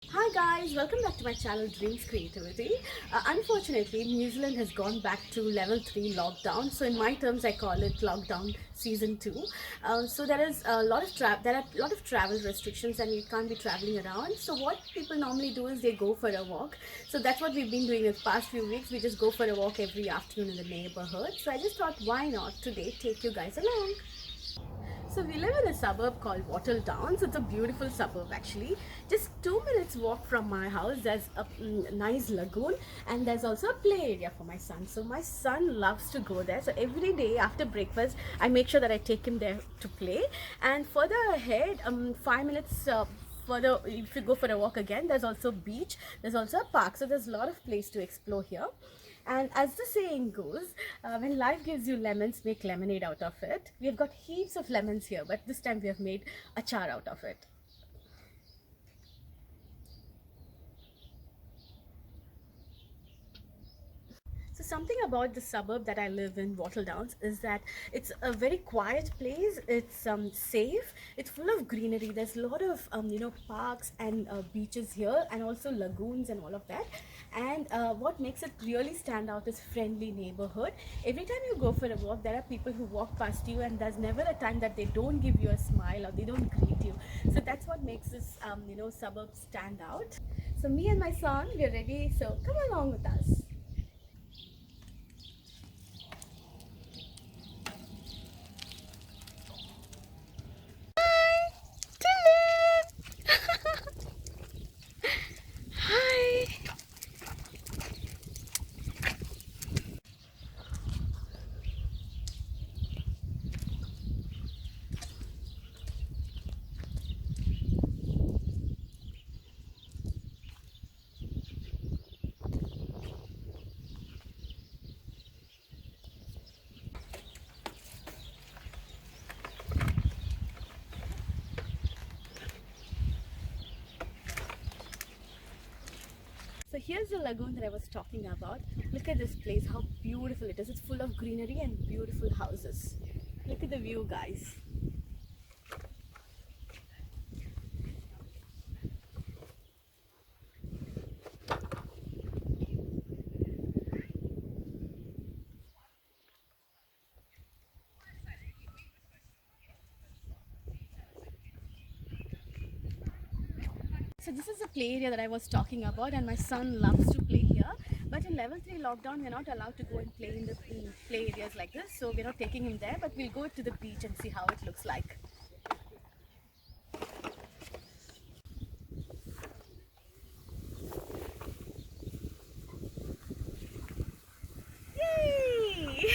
Hi guys, welcome back to my channel Dreams Creativity. Unfortunately, New Zealand has gone back to level 3 lockdown. So in my terms, I call it lockdown season 2. So there is a lot of travel restrictions and you can't be traveling around. So what people normally do is they go for a walk. So that's what we've been doing in the past few weeks. We just go for a walk every afternoon in the neighborhood. So I just thought, why not today take you guys along? So we live in a suburb called Wattle Downs. It's a beautiful suburb actually. Just 2 minutes walk from my house. There's a nice lagoon and there's also a play area for my son. So my son loves to go there. So every day after breakfast, I make sure that I take him there to play. And further ahead, 5 minutes. Further, if you go for a walk again, there's also beach. There's also a park. So there's a lot of place to explore here. And as the saying goes, when life gives you lemons, make lemonade out of it. We have got heaps of lemons here, but this time we have made achar out of it. So something about the suburb that I live in, Wattle Downs, is that it's a very quiet place. It's safe. It's full of greenery. There's a lot of parks and beaches here, and also lagoons and all of that. And what makes it really stand out is friendly neighborhood. Every time you go for a walk, there are people who walk past you, and there's never a time that they don't give you a smile or they don't greet you. So that's what makes this suburb stand out. So me and my son, we're ready. So come along with us. Hi. So here's the lagoon that I was talking about. Look at this place, how beautiful it is. It's full of greenery and beautiful houses. Look at the view, guys. So this is the play area that I was talking about, and my son loves to play here. But in level 3 lockdown, we're not allowed to go and play in the play areas like this. So we're not taking him there, but we'll go to the beach and see how it looks like. Yay!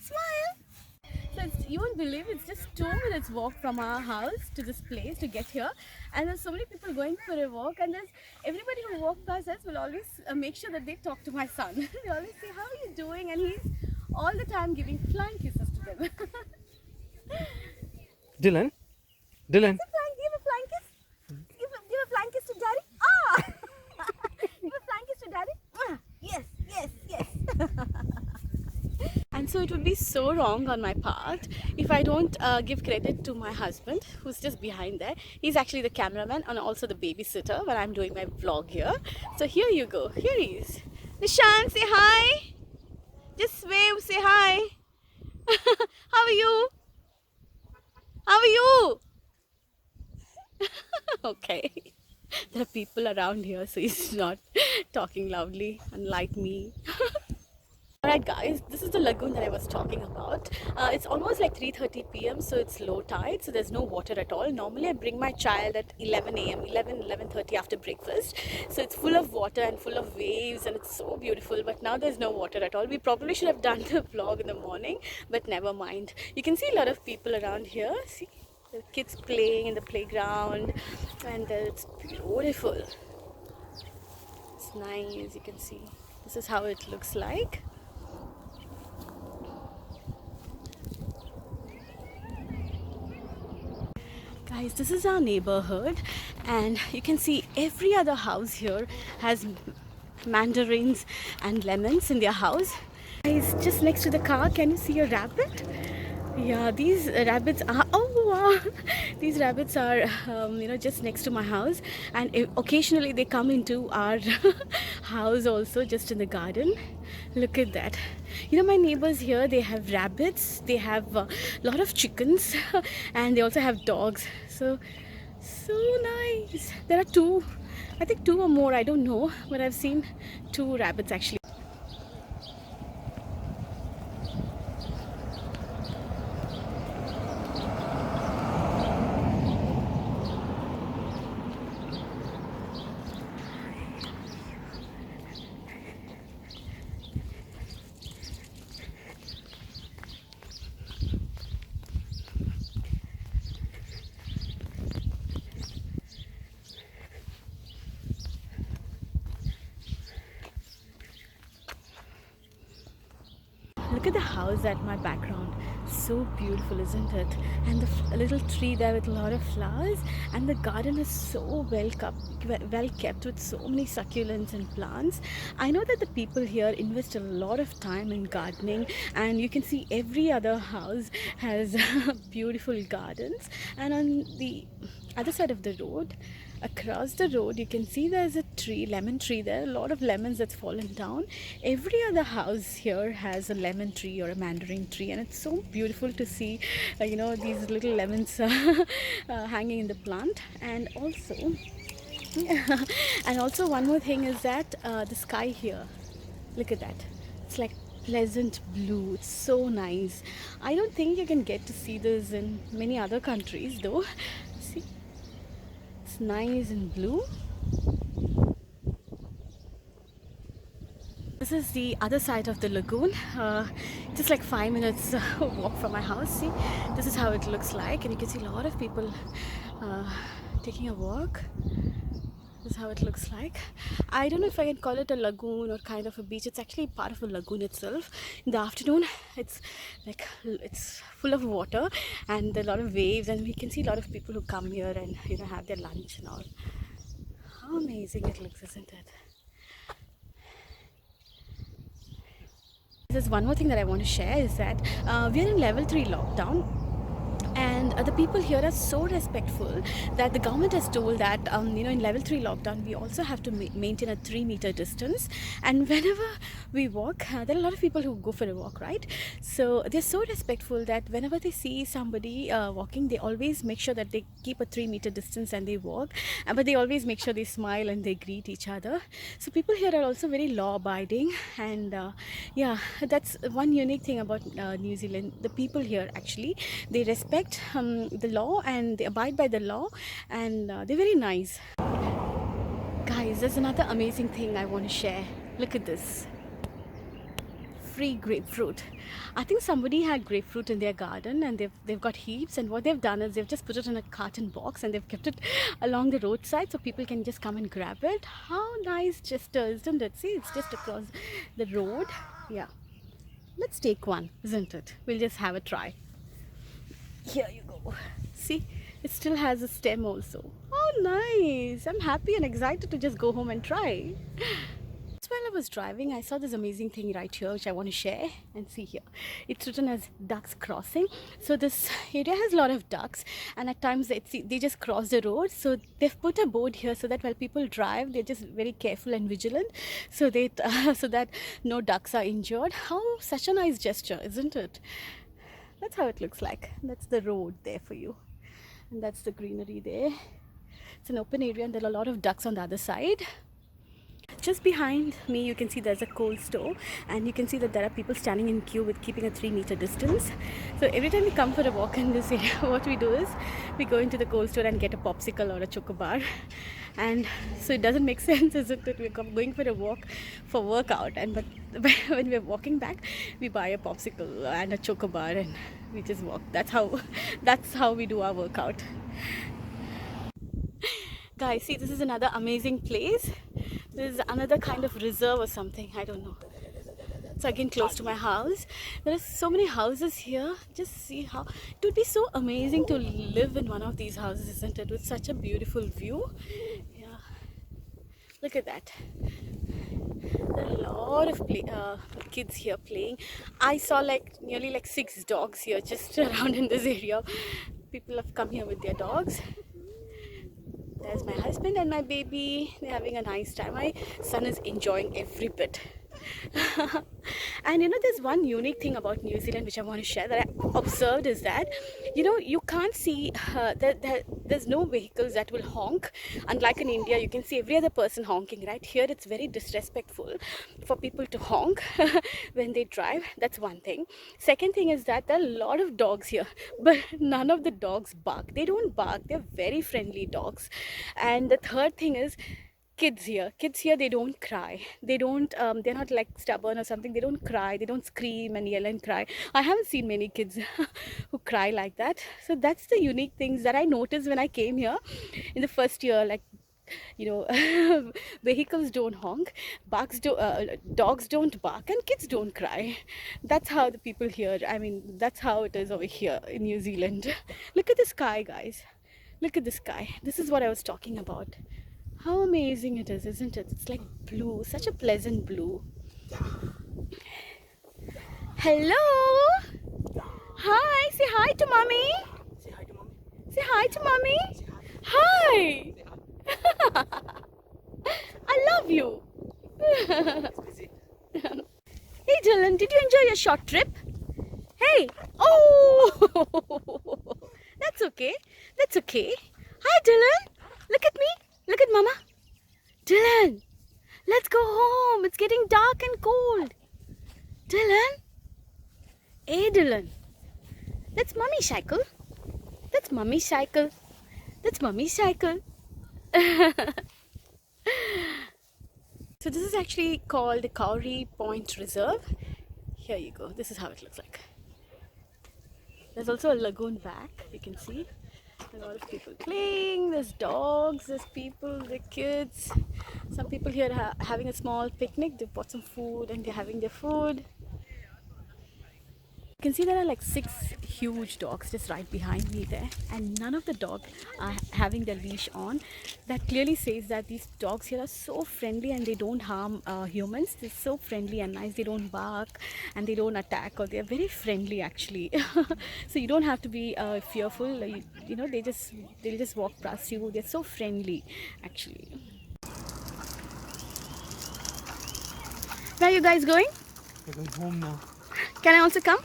Smile! So you won't believe it's just 2 minutes walk from our house to this place to get here, and there's so many people going for a walk, and there's everybody who walk past us will always make sure that they talk to my son. They always say, "How are you doing?" And he's all the time giving flying kisses to them. Dylan, Dylan, Give a flying kiss. Give a flying kiss to daddy. Ah! Give a flying kiss to daddy. Ah! Yes, yes, yes. And so it would be so wrong on my part if I don't give credit to my husband, who's just behind there. He's actually the cameraman and also the babysitter when I'm doing my vlog here. So here you go. Here he is. Nishan, say hi. Just wave, say hi. How are you? How are you? Okay. There are people around here, so he's not talking loudly, unlike me. Alright guys, this is the lagoon that I was talking about. It's almost like 3:30 p.m. so it's low tide, so there's no water at all. Normally I bring my child at 11 a.m., 11:30 after breakfast. So it's full of water and full of waves and it's so beautiful, but now there's no water at all. We probably should have done the vlog in the morning, but never mind. You can see a lot of people around here. See? The kids playing in the playground and it's beautiful. It's nice, you can see. This is how it looks like. Guys, this is our neighborhood and you can see every other house here has mandarins and lemons in their house. Guys, just next to the car, can you see a rabbit? Yeah, these rabbits are, oh wow, these rabbits are just next to my house, and occasionally they come into our house also, just in the garden. Look at that. My neighbors here, they have rabbits, they have a lot of chickens, and they also have dogs. So nice. There are two, I think two or more, I don't know, but I've seen two rabbits actually. Look at the house at my background. So beautiful, isn't it? And the little tree there with a lot of flowers. And the garden is so well kept with so many succulents and plants. I know that the people here invest a lot of time in gardening, and you can see every other house has beautiful gardens. And on the other side of the road, across the road, you can see there's a tree, lemon tree there, a lot of lemons that's fallen down. Every other house here has a lemon tree or a mandarin tree, and it's so beautiful to see these little lemons hanging in the plant. And also and also one more thing is that the sky here, look at that, it's like pleasant blue. It's so nice. I don't think you can get to see this in many other countries though. See, it's nice and blue. This is the other side of the lagoon. Just like 5 minutes walk from my house. See, this is how it looks like, and you can see a lot of people taking a walk. This is how it looks like. I don't know if I can call it a lagoon or kind of a beach. It's actually part of a lagoon itself. In the afternoon, it's full of water and a lot of waves, and we can see a lot of people who come here and have their lunch and all. How amazing it looks, isn't it? There's one more thing that I want to share is that we're in level 3 lockdown, and the people here are so respectful that the government has told that in level 3 lockdown we also have to maintain a 3-meter distance. And whenever we walk, there are a lot of people who go for a walk, right? So they're so respectful that whenever they see somebody walking, they always make sure that they keep a 3-meter distance and they walk, but they always make sure they smile and they greet each other. So people here are also very law abiding, and yeah, that's one unique thing about New Zealand. The people here, actually, they respect the law and they abide by the law, and they're very nice. Guys, there's another amazing thing I want to share. Look at this. Free grapefruit. I think somebody had grapefruit in their garden, and they've got heaps, and what they've done is they've just put it in a carton box and they've kept it along the roadside so people can just come and grab it. How nice gesture, isn't it? See, it's just across the road. Yeah, let's take one, isn't it? We'll just have a try. Here you go. See, it still has a stem also. Oh, nice. I'm happy and excited to just go home and try. While I was driving, I saw this amazing thing right here which I want to share. And see here, it's written as ducks crossing. So this area has a lot of ducks, and at times they just cross the road. So they've put a board here so that while people drive, they're just very careful and vigilant, so so that no ducks are injured. How such a nice gesture, isn't it? That's how it looks like. That's the road there for you, and that's the greenery there. It's an open area, and there are a lot of ducks on the other side. Just behind me, you can see there's a coal store, and you can see that there are people standing in queue with keeping a 3-meter distance. So every time we come for a walk in this area, what we do is we go into the coal store and get a popsicle or a chocobar. And so it doesn't make sense, isn't it? We're going for a walk for workout, but when we're walking back, we buy a popsicle and a chocobar and we just walk. That's how we do our workout. Guys, see, this is another amazing place. This is another kind of reserve or something, I don't know. So again, close to my house. There are so many houses here. Just see how it would be so amazing to live in one of these houses, isn't it? With such a beautiful view. Yeah, look at that. There are a lot of kids here playing. I saw like nearly like 6 dogs here just around in this area. People have come here with their dogs. There's my husband and my baby. They're having a nice time. My son is enjoying every bit. And you know, there's one unique thing about New Zealand which I want to share that I observed is that, you know, you can't see there's no vehicles that will honk. Unlike in India, you can see every other person honking, right? Here it's very disrespectful for people to honk when they drive. That's one thing. Second thing is that there are a lot of dogs here, but none of the dogs bark. They don't bark. They're very friendly dogs. And the third thing is, kids here they don't cry. They're not like stubborn or something. They don't cry, they don't scream and yell and cry. I haven't seen many kids who cry like that. So that's the unique things that I noticed when I came here in the first year. Like, you know, vehicles don't honk, dogs don't bark, and kids don't cry. That's how the people here, I mean, that's how it is over here in New Zealand. Look at the sky, guys. Look at the sky. This is what I was talking about. How amazing it is, isn't it? It's like blue, such a pleasant blue. Hello. Hi. Say hi to mommy. Say hi to mommy. Say hi to mommy. Hi. I love you. Hey Dylan, did you enjoy your short trip? Hey. Oh. That's okay. That's okay. Hi Dylan. Look at me. Look at mama. Dylan, let's go home. It's getting dark and cold. Dylan. Hey Dylan. That's mummy cycle. That's mummy cycle. That's mummy cycle. So this is actually called the Kauri Point Reserve. Here you go. This is how it looks like. There's also a lagoon back, you can see. A lot of people playing, there's dogs, there's people, the kids. Some people here are having a small picnic. They've bought some food and they're having their food. You can see there are like 6 huge dogs just right behind me there, and none of the dogs are having their leash on. That clearly says that these dogs here are so friendly and they don't harm humans. They're so friendly and nice. They don't bark and they don't attack, or they're very friendly actually. So you don't have to be fearful. You know, they'll just walk past you. They're so friendly actually. Where are you guys going? We're going home now. Can I also come?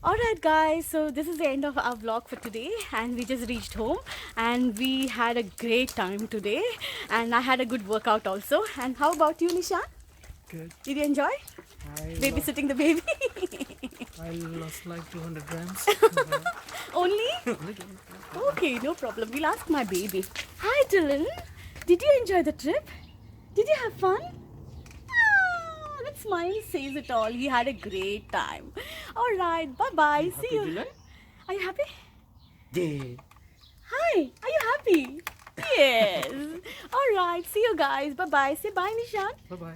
Alright guys, so this is the end of our vlog for today, and we just reached home and we had a great time today, and I had a good workout also. And how about you, Nishan? Good. Did you enjoy babysitting the baby? I lost like 200 grams. Only? Okay, no problem. We'll ask my baby. Hi Dylan, did you enjoy the trip? Did you have fun? Ah, that smile says it all. He had a great time. Alright, bye-bye. See you. Dylan? Are you happy? Yeah. Hi, are you happy? Yes. Alright, see you guys. Bye-bye. Say bye, Nishan. Bye-bye.